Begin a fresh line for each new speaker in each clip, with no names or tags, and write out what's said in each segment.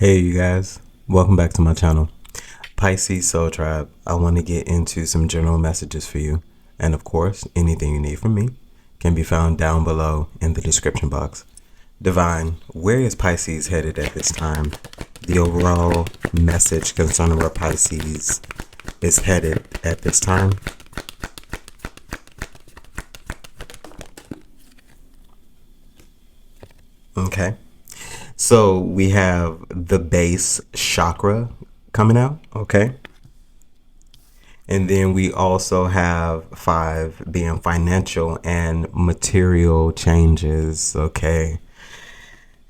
Hey you guys, welcome back to my channel, Pisces Soul Tribe. I want to get into some general messages for you, and of course, anything you need from me can be found down below in the description box. Divine, where is Pisces headed at this time? The overall message concerning where Pisces is headed at this time. Okay. So we have the base chakra coming out, okay? And then we also have 5 being financial and material changes, okay?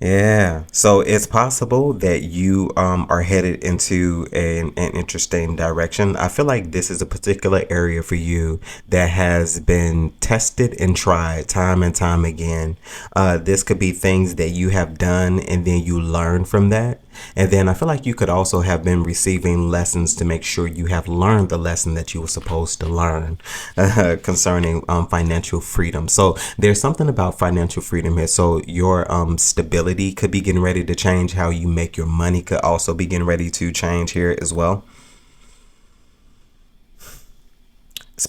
Yeah, so it's possible that you are headed into an interesting direction. I feel like this is a particular area for you that has been tested and tried time and time again. This could be things that you have done and then you learn from that. And then I feel like you could also have been receiving lessons to make sure you have learned the lesson that you were supposed to learn concerning financial freedom. So there's something about financial freedom here. So your stability could be getting ready to change. How you make your money could also be getting ready to change here as well.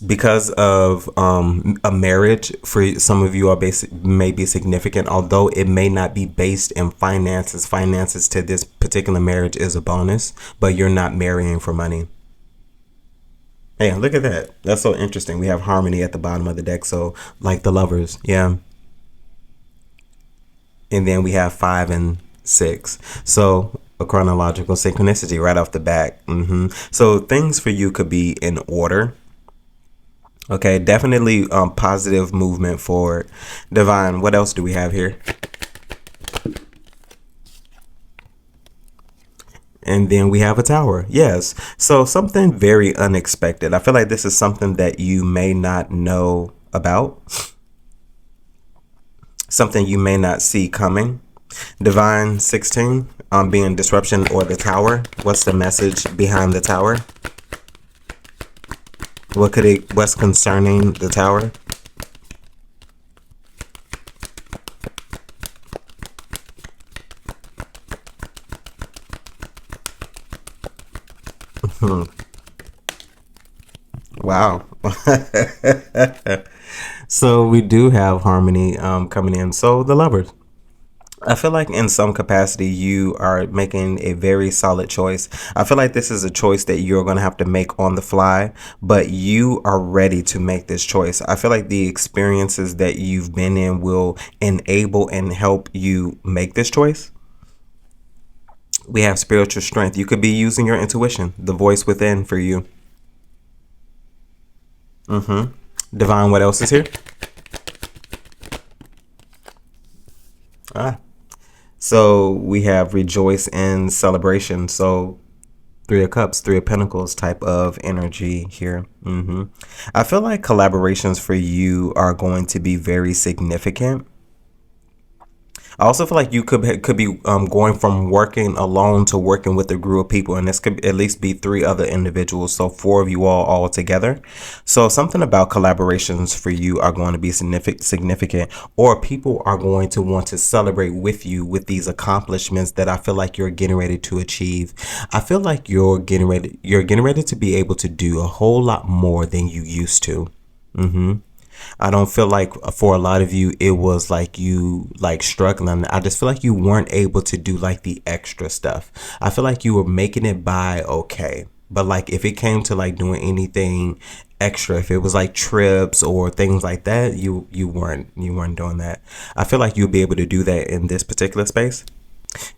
Because of a marriage for some of you are may be significant, although it may not be based in finances to this particular marriage is a bonus, but you're not marrying for money. Hey, look at that. That's so interesting. We have harmony at the bottom of the deck, so like the lovers. Yeah. And then we have 5 and 6, so a chronological synchronicity right off the bat. So things for you could be in order. Okay, definitely positive movement forward. Divine, what else do we have here? And then we have a tower. Yes. So something very unexpected. I feel like this is something that you may not know about. Something you may not see coming. Divine 16, being disruption or the tower. What's the message behind the tower? What's concerning the tower? Wow. So we do have harmony coming in. So the lovers. I feel like in some capacity you are making a very solid choice. I feel like this is a choice that you're going to have to make on the fly, but you are ready to make this choice. I feel like the experiences that you've been in will enable and help you make this choice. We have spiritual strength. You could be using your intuition, the voice within for you. Divine, what else is here? So we have rejoice and celebration. So 3 of Cups, 3 of Pentacles type of energy here. I feel like collaborations for you are going to be very significant. I also feel like you could be going from working alone to working with a group of people, and this could at least be 3 other individuals, so 4 of you all together. So something about collaborations for you are going to be significant, or people are going to want to celebrate with you with these accomplishments that I feel like you're getting ready to achieve. I feel like you're getting ready to be able to do a whole lot more than you used to. I don't feel like for a lot of you it was like you struggling. I just feel like you weren't able to do like the extra stuff. I feel like you were making it by okay, but like if it came to like doing anything extra, if it was like trips or things like that, you weren't doing that. I feel like you'll be able to do that in this particular space.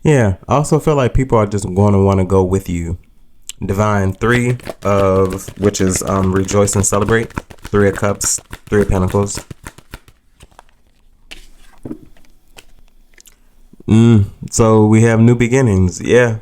Yeah, I also feel like people are just going to want to go with you. Divine 3 of, which is rejoice and celebrate. 3 of Cups, 3 of Pentacles. So we have new beginnings. Yeah.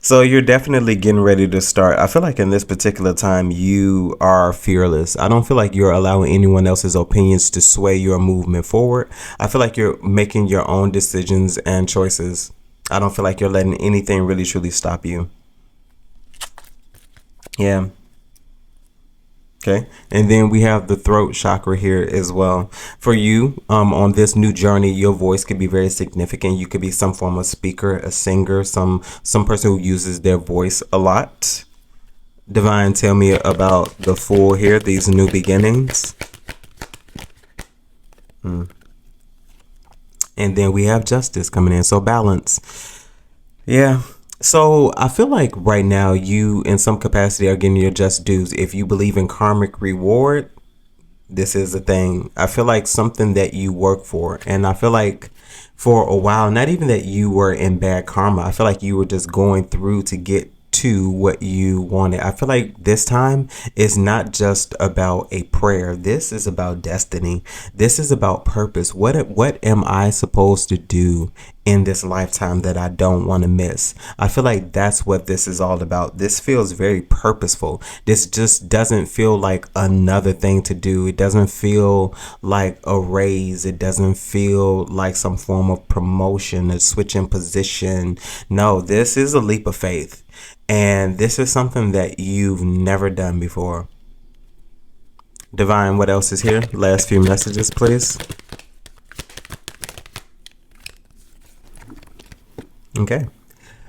So you're definitely getting ready to start. I feel like in this particular time you are fearless. I don't feel like you're allowing anyone else's opinions to sway your movement forward. I feel like you're making your own decisions and choices. I don't feel like you're letting anything really truly stop you. Yeah. Okay. And then we have the throat chakra here as well. For you, on this new journey, your voice could be very significant. You could be some form of speaker, a singer, some person who uses their voice a lot. Divine, tell me about the Fool here, these new beginnings. And then we have Justice coming in. So balance. Yeah. So I feel like right now you in some capacity are getting your just dues. If you believe in karmic reward, this is the thing. I feel like something that you work for. And I feel like for a while, not even that you were in bad karma. I feel like you were just going through to get to what you wanted. I feel like this time is not just about a prayer. This is about destiny. This is about purpose. What am I supposed to do in this lifetime that I don't want to miss? I feel like that's what this is all about. This feels very purposeful. This just doesn't feel like another thing to do. It doesn't feel like a raise. It doesn't feel like some form of promotion, a switch in position. No, this is a leap of faith. And this is something that you've never done before. Divine, what else is here? Last few messages, please. Okay.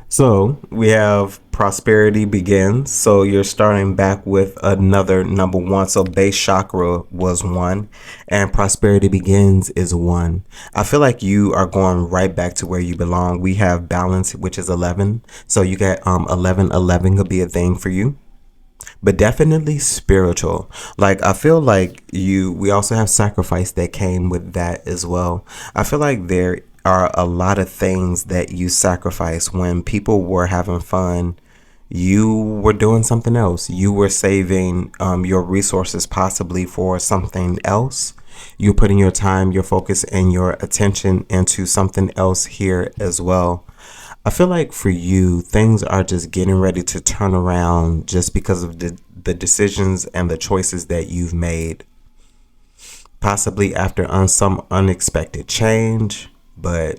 So we have prosperity begins. So you're starting back with another number one. So base chakra was 1 and prosperity begins is 1. I feel like you are going right back to where you belong. We have balance, which is 11. So you got 11 could be a thing for you. But definitely spiritual. Like I feel like we also have sacrifice that came with that as well. I feel like there are a lot of things that you sacrifice. When people were having fun, you were doing something else. You were saving your resources possibly for something else. You're putting your time, your focus, and your attention into something else here as well. I feel like for you, things are just getting ready to turn around just because of the decisions and the choices that you've made. Possibly after some unexpected change, but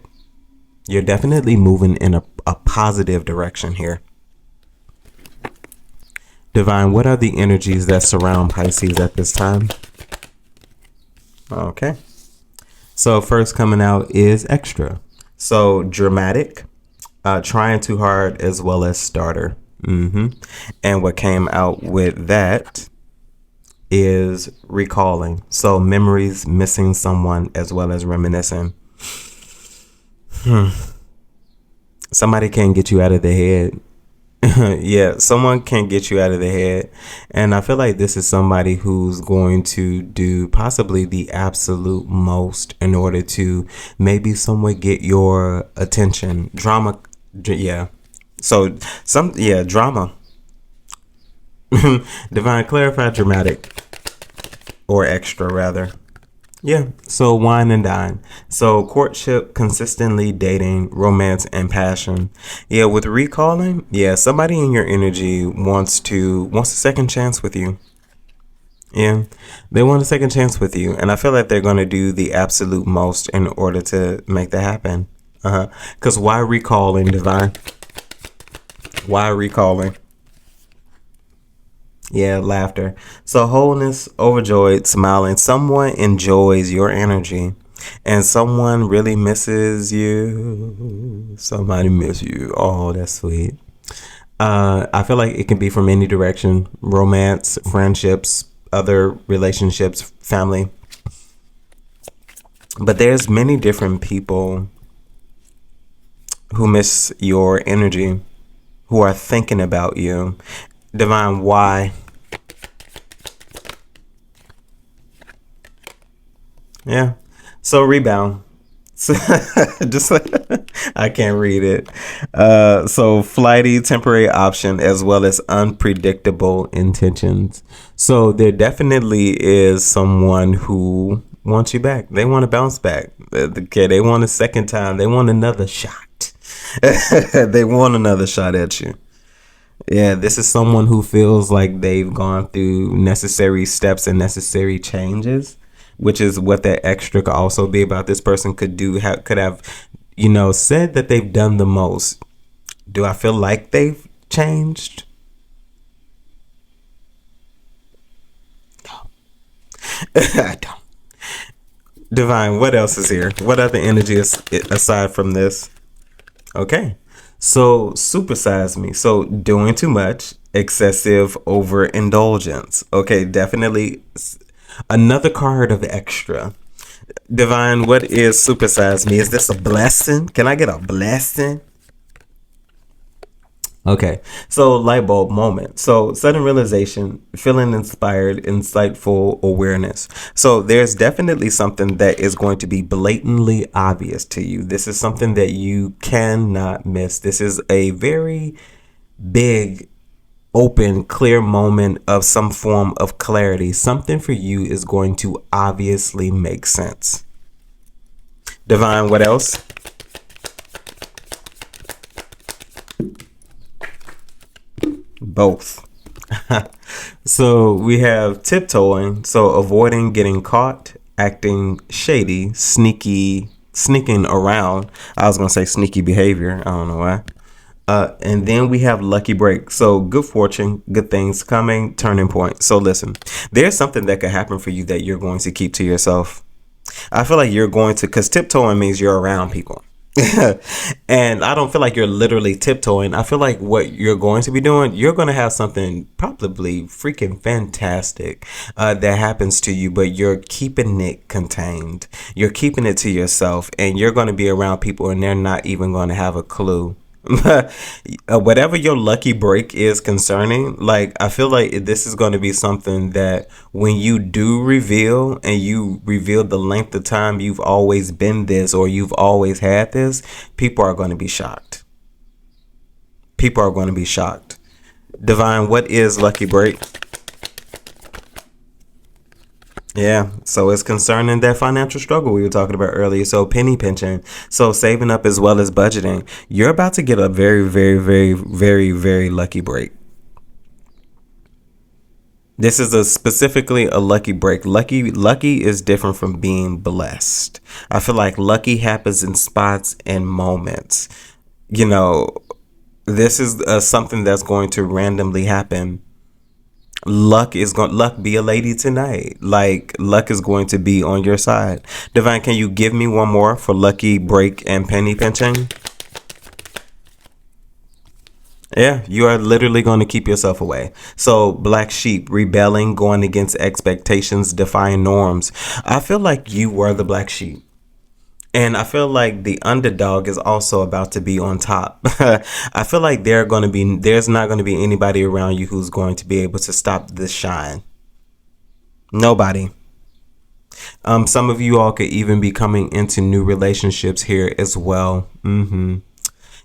you're definitely moving in a positive direction here. Divine, what are the energies that surround Pisces at this time? Okay. So first coming out is extra. So dramatic, trying too hard, as well as starter. And what came out with that is recalling. So memories, missing someone, as well as reminiscing. Somebody can't get you out of the head. Yeah, someone can get you out of the head. And I feel like this is somebody who's going to do possibly the absolute most in order to maybe somewhat get your attention. Drama. Yeah. So drama. Divine, clarify dramatic or extra rather. Yeah, so wine and dine. So courtship, consistently dating, romance, and passion. Yeah, with recalling, yeah, somebody in your energy wants a second chance with you. Yeah, they want a second chance with you. And I feel like they're going to do the absolute most in order to make that happen. Because why recalling, Divine? Why recalling? Yeah, laughter. So wholeness, overjoyed, smiling. Someone enjoys your energy and someone really misses you. Somebody miss you. Oh, that's sweet. I feel like it can be from any direction. Romance, friendships, other relationships, family. But there's many different people who miss your energy, who are thinking about you. Divine, why? Yeah. So rebound. So just I can't read it. So flighty, temporary option, as well as unpredictable intentions. So there definitely is someone who wants you back. They want to bounce back. Okay, they want a second time. They want another shot. They want another shot at you. Yeah, this is someone who feels like they've gone through necessary steps and necessary changes, which is what that extra could also be about. This person could have, said that they've done the most. Do I feel like they've changed? I don't. Divine, what else is here? What other energy is aside from this? Okay. So, supersize me. So, doing too much, excessive overindulgence. Okay, definitely another card of extra. Divine, what is supersize me? Is this a blessing? Can I get a blessing? Okay, so light bulb moment. So sudden realization, feeling inspired, insightful awareness. So there's definitely something that is going to be blatantly obvious to you. This is something that you cannot miss. This is a very big, open, clear moment of some form of clarity. Something for you is going to obviously make sense. Divine, what else? Both. So we have tiptoeing, so avoiding getting caught, acting shady, sneaking around. I was gonna say sneaky behavior. I don't know why. And then we have lucky break. So good fortune, good things coming, turning point. So listen, there's something that could happen for you that you're going to keep to yourself. I feel like you're going to, because tiptoeing means you're around people. And I don't feel like you're literally tiptoeing. I feel like what you're going to be doing, you're going to have something probably freaking fantastic that happens to you, but you're keeping it contained. You're keeping it to yourself, and you're going to be around people and they're not even going to have a clue. Whatever your lucky break is concerning, like, I feel like this is going to be something that when you do reveal, and you reveal the length of time you've always been this, or you've always had this, people are going to be shocked. People are going to be shocked. Divine, what is lucky break? Yeah, so it's concerning that financial struggle we were talking about earlier. So penny pinching, so saving up as well as budgeting. You're about to get a very, very, very, very, very lucky break. This is specifically a lucky break. Lucky is different from being blessed. I feel like lucky happens in spots and moments. You know, this is something that's going to randomly happen. Luck be a lady tonight. Like, luck is going to be on your side. Divine, can you give me one more for lucky break and penny pinching? Yeah, you are literally going to keep yourself away. So black sheep, rebelling, going against expectations, defying norms. I feel like you were the black sheep. And I feel like the underdog is also about to be on top. I feel like there's not going to be anybody around you who's going to be able to stop this shine. Nobody. Some of you all could even be coming into new relationships here as well.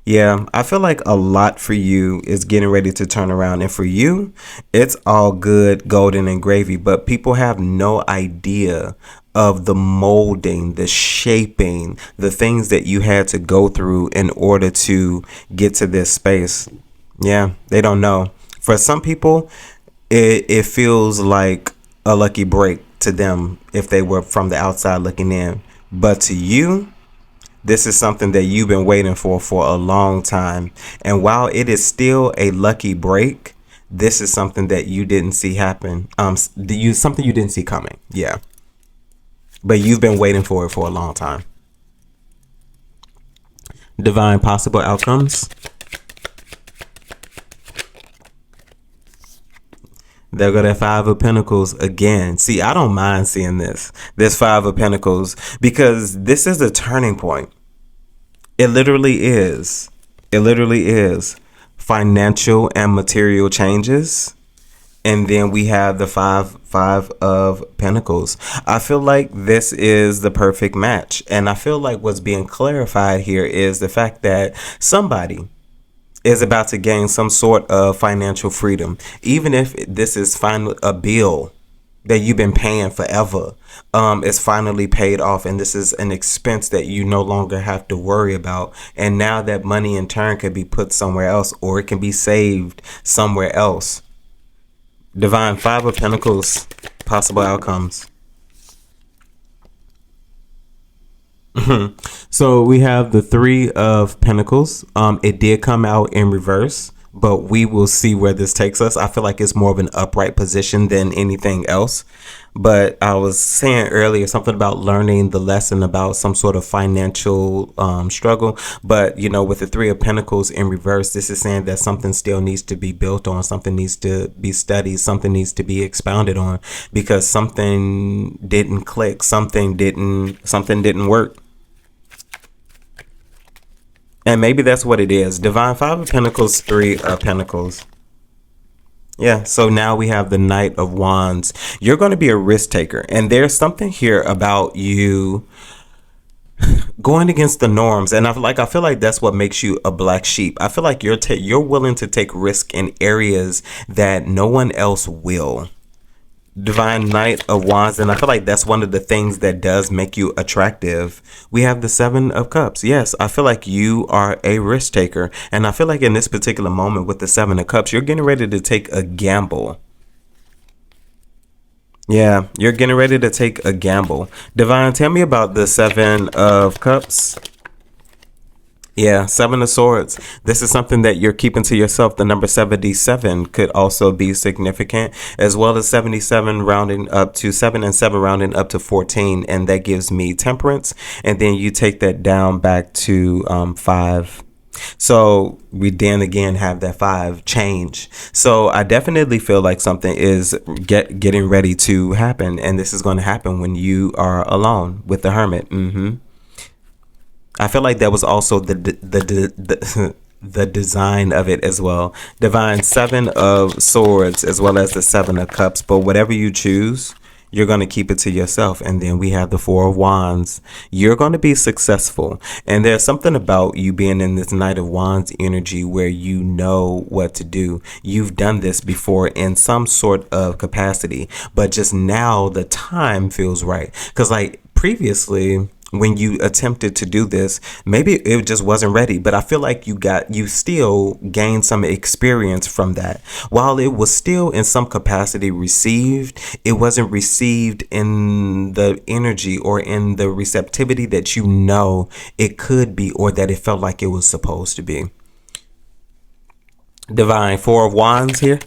Yeah, I feel like a lot for you is getting ready to turn around. And for you, it's all good, golden and gravy. But people have no idea of the molding, the shaping, the things that you had to go through in order to get to this space. Yeah, they don't know. For some people, it feels like a lucky break to them if they were from the outside looking in. But to you, this is something that you've been waiting for a long time. And while it is still a lucky break, this is something that you didn't see happen. Something you didn't see coming. Yeah. But you've been waiting for it for a long time. Divine possible outcomes. There go that Five of Pentacles again. See, I don't mind seeing this Five of Pentacles, because this is a turning point. It literally is. It literally is. Financial and material changes. And then we have the five of Pentacles. I feel like this is the perfect match. And I feel like what's being clarified here is the fact that somebody is about to gain some sort of financial freedom. Even if this is finally a bill that you've been paying forever, is finally paid off, and this is an expense that you no longer have to worry about. And now that money in turn could be put somewhere else, or it can be saved somewhere else. Divine, Five of Pentacles, possible outcomes. So we have the Three of Pentacles. It did come out in reverse, but we will see where this takes us. I feel like it's more of an upright position than anything else. But I was saying earlier something about learning the lesson about some sort of financial struggle. But, you know, with the Three of Pentacles in reverse, this is saying that something still needs to be built on, something needs to be studied, something needs to be expounded on, because something didn't click, something didn't work. And maybe that's what it is. Divine, Five of Pentacles, Three of Pentacles. Yeah, so now we have the Knight of Wands. You're going to be a risk taker. And there's something here about you going against the norms. And I feel like that's what makes you a black sheep. I feel like you're willing to take risk in areas that no one else will. Divine Knight of Wands, and I feel like that's one of the things that does make you attractive. We have the Seven of Cups. Yes, I feel like you are a risk taker, and I feel like in this particular moment with the Seven of Cups, you're getting ready to take a gamble. Yeah, you're getting ready to take a gamble. Divine, tell me about the Seven of Cups. Yeah, Seven of Swords. This is something that you're keeping to yourself. The number 77 could also be significant, as well as 77 rounding up to 7 and 7 rounding up to 14. And that gives me temperance. And then you take that down back to 5. So we then again have that 5 change. So I definitely feel like something is getting ready to happen. And this is going to happen when you are alone with the Hermit. I feel like that was also the design of it as well. Divine Seven of Swords as well as the Seven of Cups. But whatever you choose, you're going to keep it to yourself. And then we have the Four of Wands. You're going to be successful. And there's something about you being in this Knight of Wands energy where you know what to do. You've done this before in some sort of capacity. But just now the time feels right. Because like previously, when you attempted to do this, maybe it just wasn't ready, but I feel like you still gained some experience from that. While it was still in some capacity received, it wasn't received in the energy or in the receptivity that you know it could be, or that it felt like it was supposed to be. Divine Four of Wands here.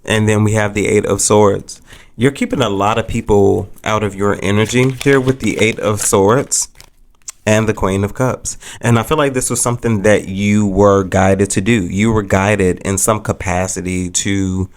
And then we have the Eight of Swords. You're keeping a lot of people out of your energy here with the Eight of Swords and the Queen of Cups. And I feel like this was something that you were guided to do. You were guided in some capacity to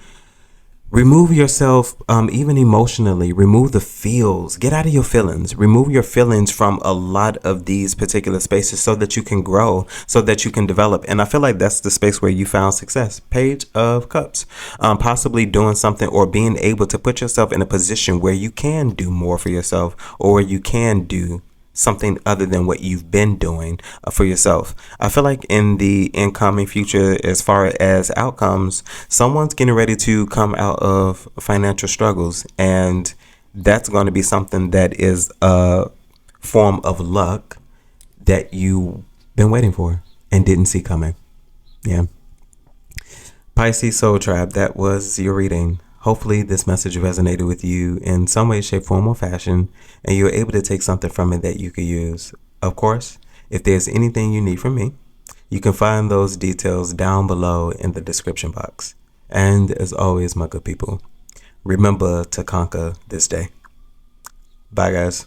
remove yourself, even emotionally, remove the feels, get out of your feelings, remove your feelings from a lot of these particular spaces so that you can grow, so that you can develop. And I feel like that's the space where you found success. Page of Cups, possibly doing something or being able to put yourself in a position where you can do more for yourself, or you can do something other than what you've been doing for yourself. I feel like in the incoming future, as far as outcomes, someone's getting ready to come out of financial struggles, and that's going to be something that is a form of luck that you've been waiting for and didn't see coming. Yeah. Pisces Soul Tribe, that was your reading. Hopefully this message resonated with you in some way, shape, form, or fashion, and you're able to take something from it that you could use. Of course, if there's anything you need from me, you can find those details down below in the description box. And as always, my good people, remember to conquer this day. Bye, guys.